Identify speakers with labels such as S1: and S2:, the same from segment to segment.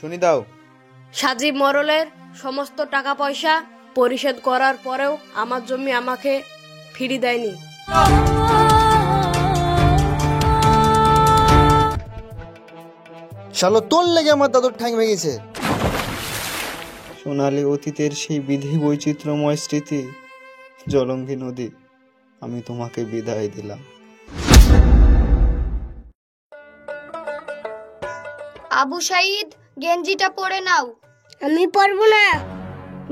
S1: শুনি দাও।
S2: সাজিব মরলের সমস্ত টাকা পয়সা পরিশোধ করার পরেও আমার জমি আমাকে ফিরিয়ে দেয়নি।
S1: শালো তোর লেগে আমার দাদুর ঠ্যাং ভেঙেছে। সোনালী অতীতের সেই বিধি বৈচিত্র্যময় স্মৃতি, জলঙ্গি নদী, আমি তোমাকে বিদায় দিলাম।
S3: আবু সাইদ, গেঞ্জিটা পরে নাও।
S4: আমি পরবো না।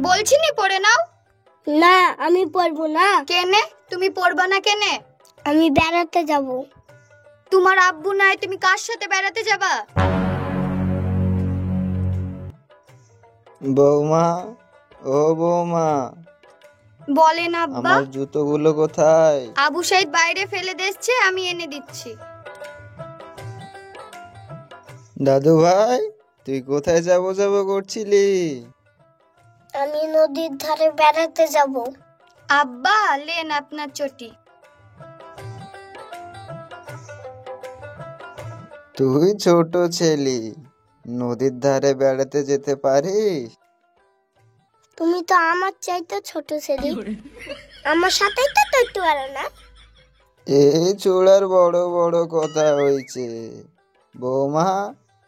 S3: বলছি নি পরে নাও।
S4: না, আমি পরবো না।
S3: কেনে? তুমি পরবা না কেনে?
S4: আমি বেড়াতে যাব।
S3: তোমার আব্বু নাই, তুমি কার সাথে বেড়াতে যাবা?
S1: বৌমা, ও বৌমা,
S3: বলেন আব্বা।
S1: আমার জুতোগুলো কোথায়?
S3: আবু সাইদ বাইরে ফেলে দিচ্ছে, আমি এনে দিচ্ছি।
S1: দাদু ভাই, তুই কোথায় যাবো যাবো করছিলি?
S4: আমি নদীর ধারে বেড়াতে যাব।
S3: আব্বা লেন আপনার চটি।
S1: তুই ছোট ছেলে, নদীর ধারে বেড়াতে যেতে পারিস?
S4: তুমি তো আমার চাইতে ছোট ছেলে, আমার সাথেই তো করতে পারো না।
S1: এই চোড়ার বড় বড় কথা হয়েছে। বৌমা,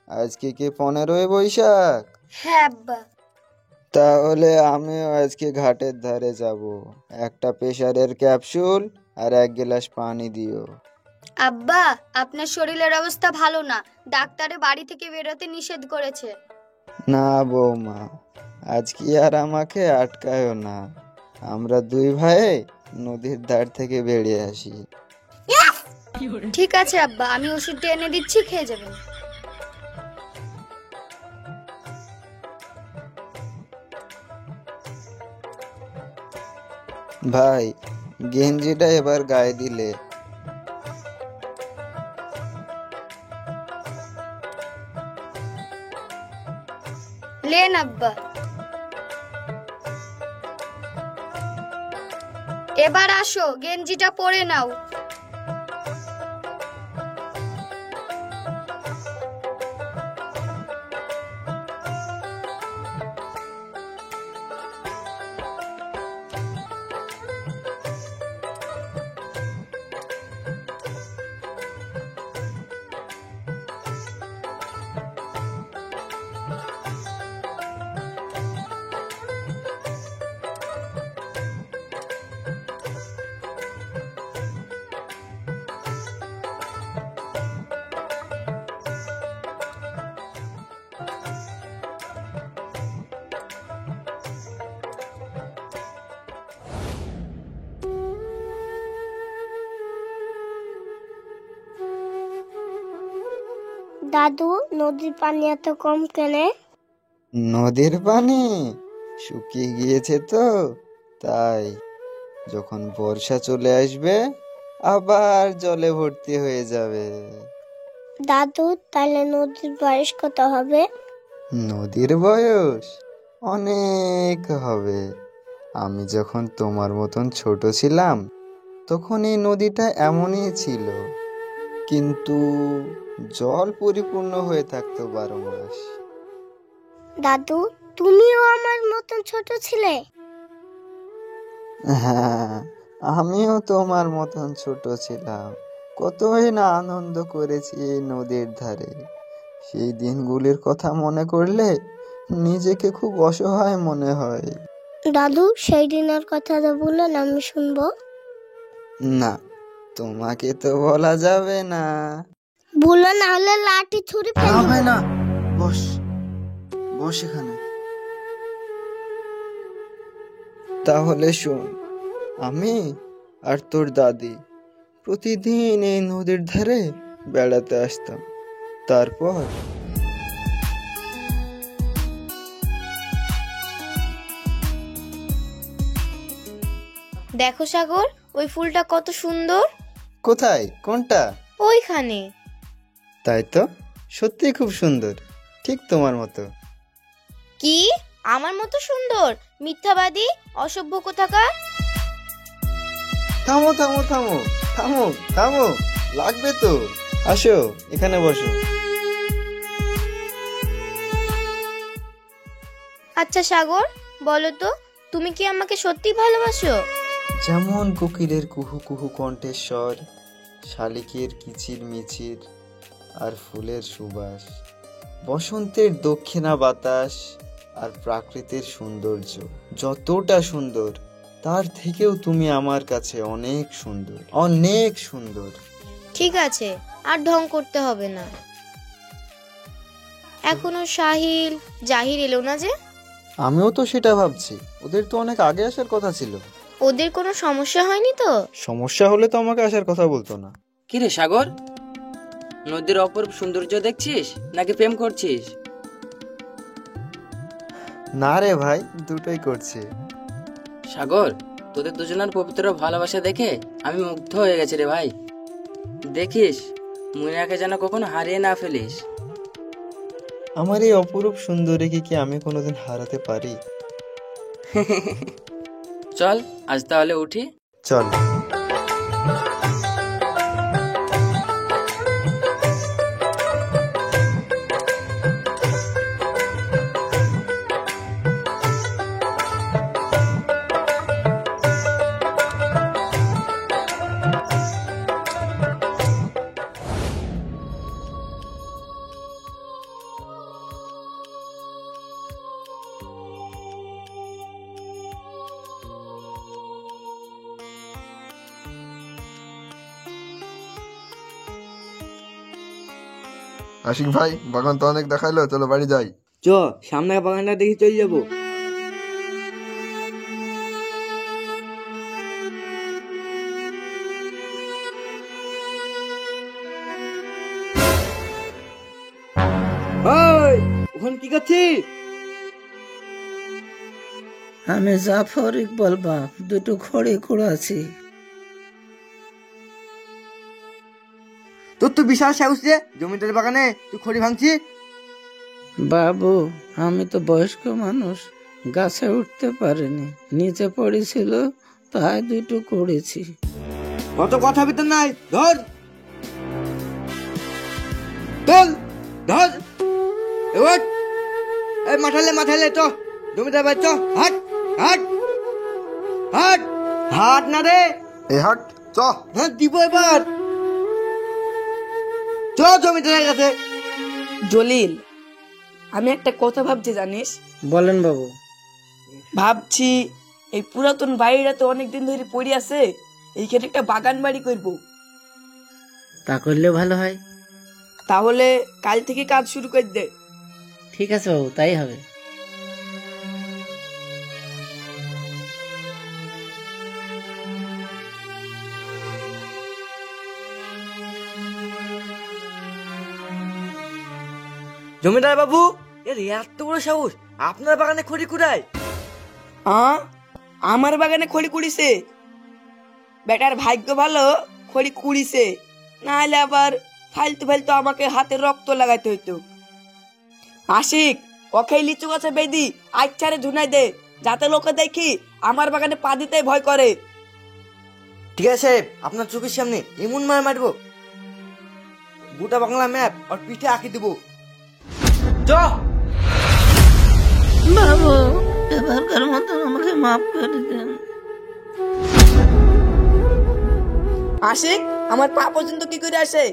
S1: আজকে কি 15ই বৈশাখ?
S3: হ্যাঁ আব্বা।
S1: তাহলে আমিও আজকে ঘাটের ধারে যাব। একটা প্রেসারের ক্যাপসুল আর 1 গ্লাস পানি দিও।
S3: আব্বা, আপনার শরীরের অবস্থা ভালো না, ডাক্তারে বাড়ি থেকে বেরোতে নিষেধ করেছে।
S1: না বৌমা, আজকে আর আমাকে আটকায়ও না। আমরা 2 ভাই নদীর ধার থেকে বেরিয়ে আসি।
S3: ঠিক আছে আব্বা, আমি ওষুধটা এনে দিচ্ছি, খেয়ে যাবেন।
S1: ভাই, গেঞ্জিটা এবার গায়ে দিলে।
S3: লেন আব্বা। এবার আসো, গেঞ্জিটা পরে নাও।
S4: দাদু, নদীর পানি এত কম কেনে?
S1: নদীর পানি শুকিয়ে গিয়েছে তো, তাই। যখন বর্ষা চলে আসবে আবার জলে ভর্তি হয়ে যাবে।
S4: দাদু, তাহলে নদীর বয়স কত হবে?
S1: নদীর বয়স অনেক হবে। আমি যখন তোমার মতন ছোট ছিলাম তখন এই নদীটা এমনই ছিল, কিন্তু জল পরিপূর্ণ হয়ে থাকতো 12 মাস।
S4: দাদু, তুমিও আমার মতন ছোট ছিলে?
S1: হ্যাঁ, আমিও তোমার মতন ছোট ছিলাম। কতই না আনন্দ করেছি এই নদীর ধারে। সেই দিনগুলির কথা মনে করলে নিজেকে খুব অসহায় মনে হয়।
S4: দাদু, সেই দিনের কথা তো বললেন, আমি শুনবো।
S1: না, তোমাকে তো বলা যাবে না।
S4: বলো, না হলে লাঠি ছুরি ফেলবো।
S1: না, বস বস এখানে। তাহলে শোন, আমি আর তোর দাদি প্রতিদিন এই নদীর ধারে বেড়াতে আসতাম। তারপর
S3: দেখো সাগর, ওই ফুলটা কত সুন্দর।
S1: কোথায়? কোনটা?
S3: ওইখানে।
S1: তাই তো, সত্যি খুব সুন্দর, ঠিক তোমার মতো।
S3: কি? আমার মতো সুন্দর? মিথ্যাবাদী, অসভ্য কোথাকার।
S1: থামো থামো থামো থামো থামো, লাগবে তো। আসো, এখানে বসো।
S4: আচ্ছা সাগর, বলো তো তুমি কি আমাকে সত্যি ভালোবাসো?
S1: যেমন কোকিলের কুহু কুহু কণ্ঠেশ্বর, শালিকের কিচির মিচির, আর ফুলের সুবাস, বসন্তের দক্ষিণা বাতাস, আর প্রাকৃতির সৌন্দর্য যতটা সুন্দর, তার থেকেও তুমি আমার কাছে অনেক সুন্দর, অনেক সুন্দর।
S4: ঠিক আছে, আর ঢং করতে হবে না। এখনো সাহিল জাহির এলো না যে?
S1: আমিও তো সেটা ভাবছি, ওদের তো অনেক আগে আসার কথা ছিল।
S4: ওদের কোনো সমস্যা হয়নি তো?
S1: সমস্যা হলে তো আমাকে আসার কথা বলতো না।
S5: কিরে সাগর, নদীর অপরূপ সৌন্দর্য দেখছিস নাকি প্রেম করছিস?
S1: না রে ভাই, দুটোই করছি।
S5: সাগর, তোদের দুজনের পবিত্র ভালোবাসা দেখে আমি মুগ্ধ হয়ে গেছি রে ভাই। দেখিস মুনিয়াকে যেন কখনো হারিয়ে না ফেলিস।
S1: আমার এই অপরূপ সুন্দরীকে কি আমি কোনোদিন হারাতে পারি?
S5: চল আজ তাহলে উঠি।
S1: চল।
S6: আশিক ভাই, বাগান তো অনেক দেখাইলো, চলো বাড়ি যাই।
S5: চ, সামনের বাগানটা দেখে চলে যাবো। ওখানে কি করছিস?
S7: আমি জাফর ইকবাল বাপ, দুটো খড়ি কুড়াছি।
S8: তোর তো বিশাল সাহস রে, জমিদার বাগানে তুই খড়ি ভাঙছিস?
S7: বাবু, আমি তো বয়স্ক মানুষ, গাছে উঠতে পারিনি, নিচে পড়েছিল, তাই দুটো করেছি।
S8: কত কথা ভিতর নাই, ধর চল, ধর এবার এই মাঠালে চ, জমিদার বাড়ি চ, হাট হাট হাট হাট না রে,
S6: এই হাট চ।
S8: হ্যাঁ দিব এবার, চ জমিদারের কাছে।
S9: জলিল, আমি একটা কথা ভাবছি জানিস?
S7: বলেন বাবু।
S9: ভাবছি এই পুরাতন বাড়িটা তো অনেকদিন ধরে পড়ে আছে, এইখানে একটা বাগান বাড়ি করব।
S7: তা করলে ভালো হয়।
S9: তাহলে কাল থেকে কাজ শুরু করে দে।
S7: ঠিক আছে বাবু, তাই হবে।
S8: জমিদার বাবু, এর এত বড় সাহস, আপনার বাগানে খড়ি কুড়ায়?
S9: আমার বাগানে খড়ি কুড়িছে? বেটার ভাগ্য ভালো, খড়ি কুড়িছে, না হলে আবার ফালতু ফালতু আমাকে হাতে রক্ত লাগাইতে হইতো। আশিক, ওকে লিচু গাছে বেঁধি আচ্ছারে ধুনাই দে, যাতে লোকে দেখি আমার বাগানে পা দিতে ভয় করে।
S8: ঠিক আছে সাহেব, আপনার চোখের সামনে এমন মার মারবো, গোটা বাংলা ম্যাপ আর পিঠে আঁকি দেবো।
S7: বাবু, এবারকার মতন আমাকে মাফ করে দেন।
S9: আশিক, আমার পা পর্যন্ত কি করে আসে?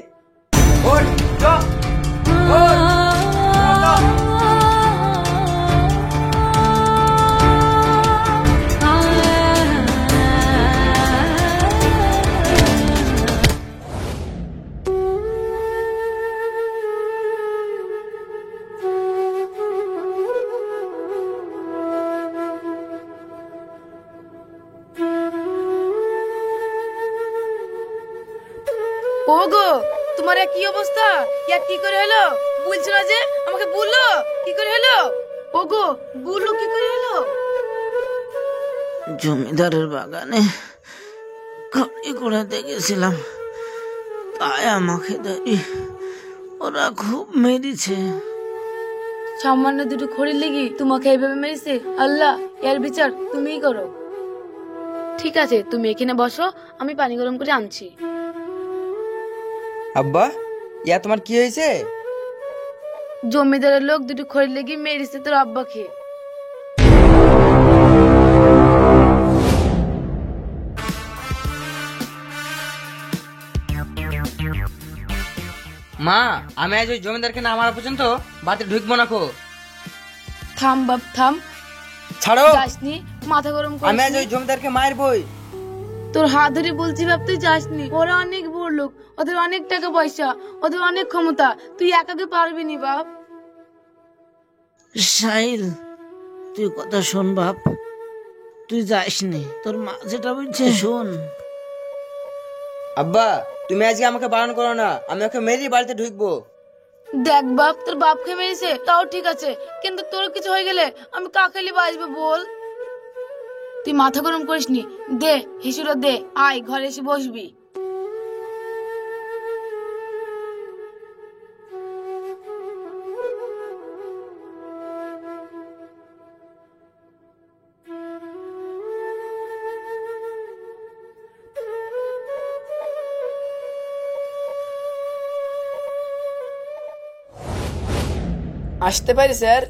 S9: ওগো, তোমার কি অবস্থা? কি করে হলো? বলছো না যে, আমাকে বললো কি করে হলো? ওগো, বললো কি করে হলো?
S7: জমিদারের বাগানে খড়ি কুড়াতে গেছিলাম, তাই আমাকে ধরি ওরা খুব মেরেছে।
S2: সামান্য দুটো খড়ির লেগে তোমাকে এইভাবে মেরেছে? আল্লাহ, এর বিচার তুমিই করো। ঠিক আছে, তুমি এখানে বসো, আমি পানি গরম করে আনছি।
S8: আব্বা, ইয়া তোমার কি হয়েছে?
S2: জমিদারের লোক দুটো খড়ির লেগে মেরেছে তোর আব্বাকে।
S5: মা, আমি আজ ওই জমিদারকে না মারা পর্যন্ত বাড়িতে ঢুকবো না খো।
S2: থাম বাপ থাম,
S5: ছাড়ো,
S2: যাসনি, মাথা গরম
S5: আমি আজ
S2: করিস
S5: ওই জমিদারকে মারবই।
S2: তোর হাত ধরে বলছি বাপ, তুই যাসনি। ওরা অনেক বড় লোক, ওদের অনেক টাকা পয়সা, ওদের অনেক ক্ষমতা, তুই একাকে পারবি নি বাপ।
S7: সাহিল, তুই কথা শোন বাপ, তুই যাসনি, তোর মা যেটা বলছে শোন।
S5: আব্বা, তুমি আজকে আমাকে বারণ করো না, আমি ওকে মেরেই বাড়িতে ঢুকবো।
S2: দেখ বাপ, তোর বাপকে মেরেছে তাও ঠিক আছে, কিন্তু তোর কিছু হয়ে গেলে আমি কাকালি বাঁচবো বল? তুই মাথা গরম করিস নি, দে হিসুরা দে, আয় ঘরে এসে বসবি।
S9: আসতে পারি স্যার?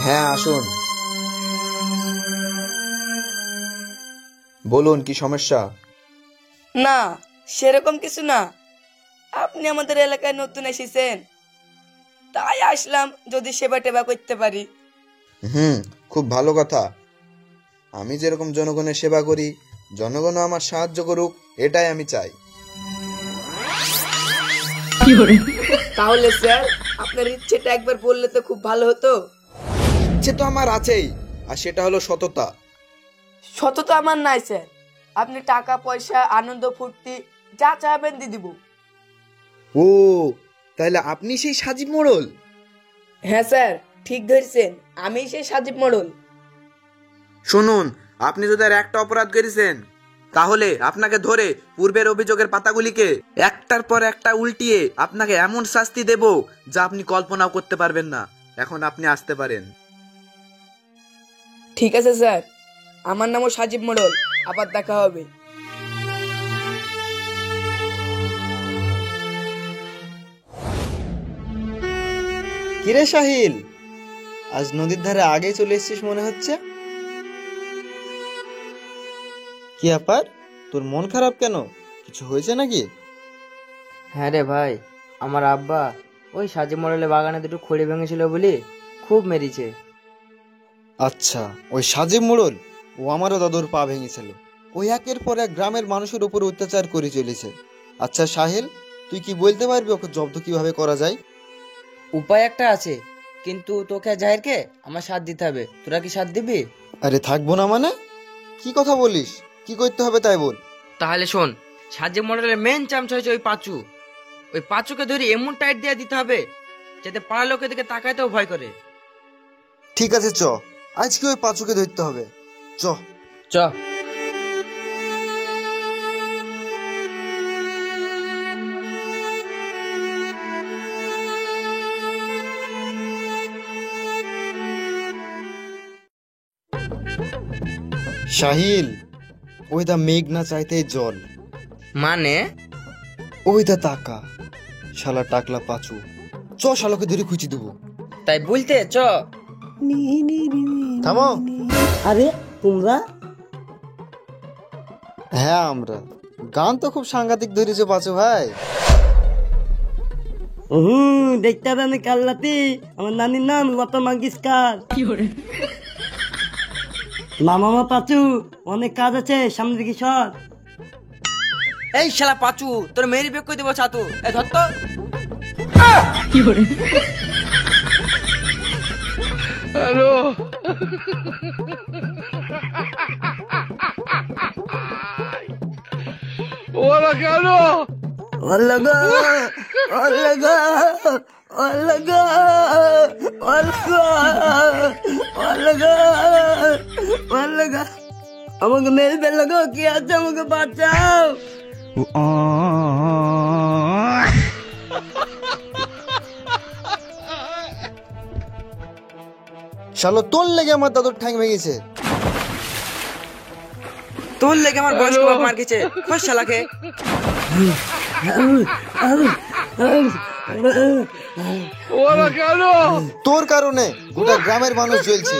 S1: হ্যাঁ আসুন, বলুন কি সমস্যা?
S9: না, সেরকম কিছু না। আপনি আমাদের এলাকায় নতুন এসেছেন, তাই আসলাম যদি সেবা টেবা করতে পারি।
S1: খুব ভালো কথা। আমি যেরকম জনগণের সেবা করি, জনগণও আমার সাহায্য করুক, এটাই আমি চাই।
S9: তাহলে স্যার, আপনার ইচ্ছেটা একবার বললে তো খুব ভালো হতো।
S1: ইচ্ছে তো আমার আছেই, আর সেটা হলো সততা।
S9: সততা আমার নাই স্যার, আপনি টাকা পয়সা আনন্দ ফুর্তি যা চাইবেন দিয়ে দিব।
S1: ও, তাহলে আপনি সেই সাজিব মোড়ল?
S9: হ্যাঁ স্যার, ঠিক ধরেছেন, আমি সেই সাজিব মোড়ল।
S1: শুনুন, আপনি যদি আর একটা অপরাধ করেছেন, তাহলে আপনাকে ধরে পূর্বের অভিযোগের পাতাগুলিকে একটার পর একটা উল্টিয়ে আপনাকে এমন শাস্তি দেব যা আপনি কল্পনাও করতে পারবেন না। এখন আপনি আসতে পারেন।
S9: ঠিক আছে স্যার, আমার নামও সাজিব মোড়ল, আবার দেখা হবে।
S1: কিরে সাহিল, আজ নদীর ধারে আগে চলে এসেছিস মনে হচ্ছে। কি ব্যাপার, তোর মন খারাপ কেন? কিছু হয়েছে নাকি?
S5: হ্যাঁ রে ভাই, আমার আব্বা ওই সাজে মডেলে বাগানে দুটো খড়ি ভেঙেছিল বলে খুব মেরেছে।
S1: আচ্ছা, ওই সাজিব মোড়ল, ও আমারও দাদুর পা ভেঙেছিল। ওই একের পর এক গ্রামের মানুষের উপর অত্যাচার করে চলেছে। আচ্ছা সাহিল, তুই কি বলতে পারবি ওকে জব্দ কিভাবে করা যায়?
S5: উপায় একটা আছে, কিন্তু তোকে জাহিরকে আমার সাথ দিতে হবে। তোরা কি সাথ দিবি?
S1: আরে থাকবো না মানে? কি কথা বলিস? কি করতে হবে তাই বল।
S5: তাহলে শোন, সাজে মডেলের মেন চামচ হয়েছে ওই পাঁচু। ওই পাঁচুকে ধরে এমন টাইট দিয়ে দিতে হবে যাতে পাড়ার লোকের দিকে তাকাইতেও ভয় করে।
S1: ঠিক আছে, চ, আজকে ওই পাঁচুকে ধরতে হবে। চ
S5: চ।
S1: সাহিল, ওই দা মেঘ না চাইতে জল।
S5: মানে?
S1: ওই দা তাকা, শালা টাকলা পাঁচু। চ, শালাকে ধরে খুঁচি দেবো।
S5: তাই বলতে চ।
S1: থামো।
S7: আরে তোমরা?
S1: হ্যাঁ আমরা। গান তো খুব সাংঘাতিক ধরেছে পাঁচু ভাই।
S7: দেখতে হবে আমি কাল রাতে, আমার নানির নাম লতা মঙ্গেশকর। মামা পাচু, অনেক কাজ আছে, সামনে দিকে সর।
S5: এই শালা পাঁচু, তোর মেরি বেক করে দেবো ছাতু। এই ধর তো। হ্যালো। ওরা কেন?
S7: Olga Olga Olga Olga Olga Olga, আমাকে মেরে ফেললো গো, কি আছে, আমাকে বাঁচাও।
S1: শালো তোর লেগে আমার দাদুর ঠ্যাং ভেঙেছে।
S5: তোর লেগে আমার বয়স্ক বাপ মার খেয়েছে। খোঁজ শালাকে।
S1: তোর কারণে গোটা গ্রামের মানুষ জ্বলছে।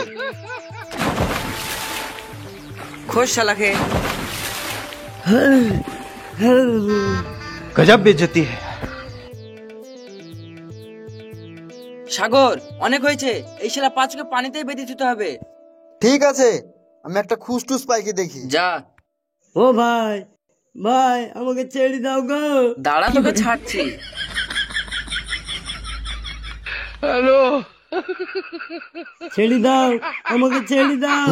S5: খোঁজ শালাকে।
S10: गजब बेइज्जती है।
S5: সাগর, অনেক হয়েছে, এই শালা পাঁচকে পানিতেই বেঁধে দিতে হবে।
S1: ঠিক আছে, আমি একটা খুসটুস পাইকে দেখি।
S5: যা।
S9: ও ভাই, ভাই আমাকে ছেড়ে দাও গো।
S5: দাঁড়া, তোকে ছাড়ছি।
S9: ছেড়ে দাও, আমাকে ছেড়ে দাও।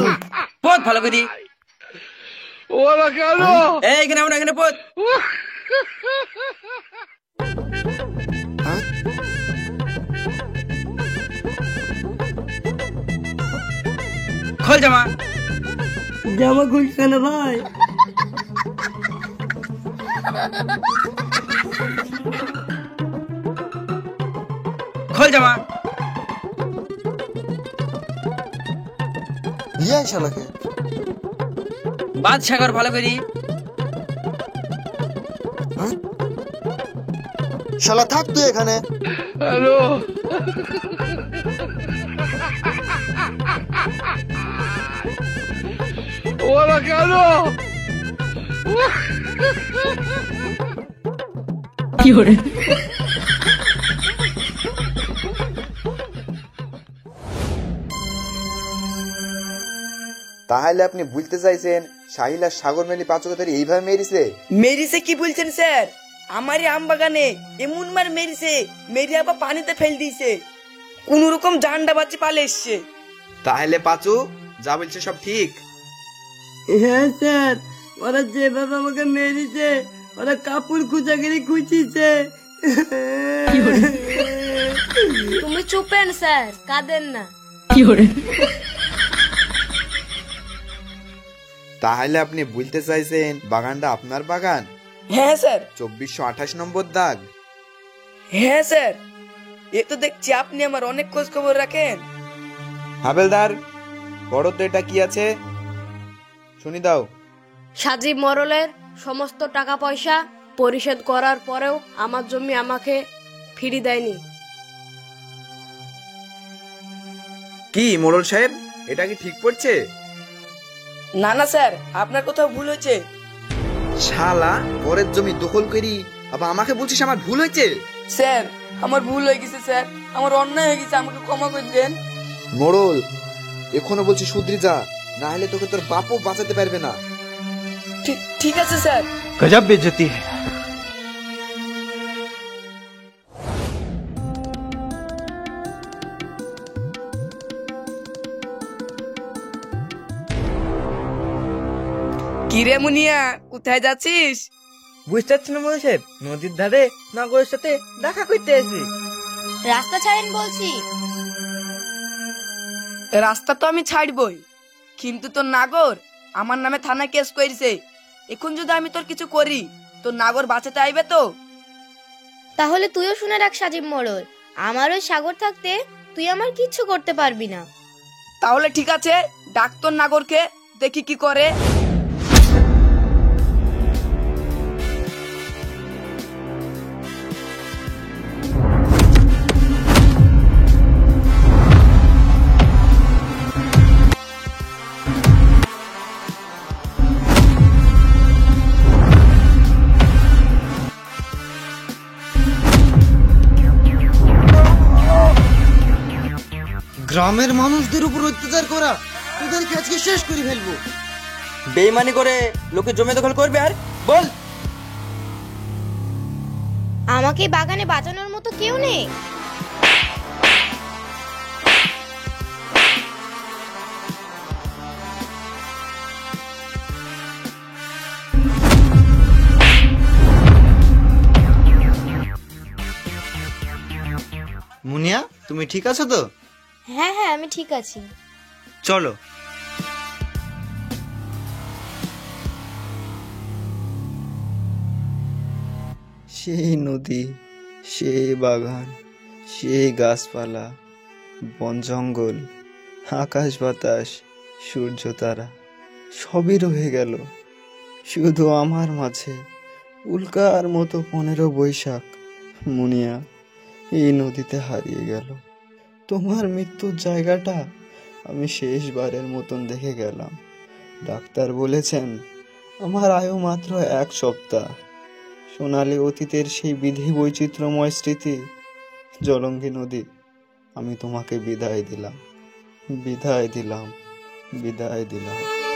S5: পথ ভালো করি। এই এখানে আমরা এখানে পথ। খোল জামা।
S9: জামা খুলছে না ভাই।
S5: খোল জামা।
S1: ইয়া শালাকে
S5: বাদ সাগর ভালো করি।
S1: শালা থাক তুই এখানে।
S10: তাহলে আপনি বলতে চাইছেন সাহিল আর সাগর মেলি পাঁচকে ধরে এইভাবে মেরিছে?
S9: মেরিছে কি বলছেন স্যার? আমারই আম বাগানে এমন মার মেরিছে, মেরি আবার পানিতে ফেল দিয়েছে। কোন রকম জান্ডা বাচ্চা পালে এসছে।
S10: তাহলে পাঁচু যা বলছে সব ঠিক?
S9: হ্যাঁ স্যার, ওরা যেভাবে আমাকে মেরেছে, ওরা কাপড় খুঁচাগিরি খুঁচিছে।
S3: তুমি চুপেন স্যার, কাঁদেন না।
S10: তাহলে আপনি বলতে চাইছেন বাগানটা আপনার বাগান?
S9: হ্যাঁ স্যার।
S10: 2428 নম্বর দাগ?
S9: হ্যাঁ স্যার, এ তো দেখছি আপনি আমার অনেক খোঁজ খবর রাখেন।
S10: হাবেলদার, পড়ো তো এটা কি আছে, শুনি দাও।
S3: সাজিব মরলের সমস্ত টাকা পয়সা পরিশোধ করার পরেও আমার জমি আমাকে ফিরিয়ে দেয়নি।
S10: কি মোড়ল সাহেব, এটা কি ঠিক পড়ছে?
S9: না না স্যার, আপনার কোথাও ভুল হয়েছে।
S10: শালা পরের জমি দখল করি আবার আমাকে বলছিস আমার ভুল হয়েছে?
S9: স্যার আমার ভুল হয়ে গেছে স্যার, আমার অন্যায় হয়ে গেছে, আমাকে ক্ষমা করে দেন।
S10: মোড়ল, এখনো বলছি শুধরি যা, না হলে তোকে তোর বাপও বাঁচাতে পারবে না।
S9: ঠিক আছে স্যার।
S10: গজব বেইজ্জতি है।
S9: কিরে মুনিয়া, কোথায় যাচ্ছিস?
S8: বুঝতে পারছি না মোড়ল সাহেব, নদীর ধারে নাগরের সাথে দেখা করতে এসেছি।
S3: রাস্তা ছাড়েন বলছি।
S9: রাস্তা তো আমি ছাড়বই, কিন্তু তোর নাগর আমার নামে থানায় কেস করেছে। এখন যদি আমি তোর কিছু করি, তোর নাগর বাঁচাতে আইবে তো?
S3: তাহলে তুইও শুনে রাখ সাজিব মোড়ল, আমার ওই সাগর থাকতে তুই আমার কিচ্ছু করতে পারবি না।
S9: তাহলে ঠিক আছে, ডাক তোর নাগরকে, দেখি কি করে।
S1: গ্রামের মানুষদের উপর অত্যাচার করা তোদেরকে আজকে শেষ করে ফেলবো।
S5: বেইমানি করে লোকে জমি দখল করবে আর বল?
S3: আমাকে বাগানে বাঁচানোর মতো কেউ নেই।
S1: মুনিয়া, তুমি ঠিক আছো তো?
S3: হ্যাঁ হ্যাঁ, আমি ঠিক আছি।
S1: চলো। সেই নদী, সেই বাগান, সেই গাছপালা, বন জঙ্গল, আকাশ বাতাস, সূর্য তারা সবই রয়ে গেল। শুধু আমার মাঝে উল্কার মতো 15 বৈশাখ মুনিয়া এই নদীতে হারিয়ে গেল। তোমার মৃত্যুর জায়গাটা আমি শেষবারের মতন দেখে গেলাম। ডাক্তার বলেছেন আমার আয়ু মাত্র 1 সপ্তাহ। সোনালী অতীতের সেই বিধি বৈচিত্র্যময় স্মৃতি জলঙ্গি নদী আমি তোমাকে বিদায় দিলাম, বিদায় দিলাম, বিদায় দিলাম।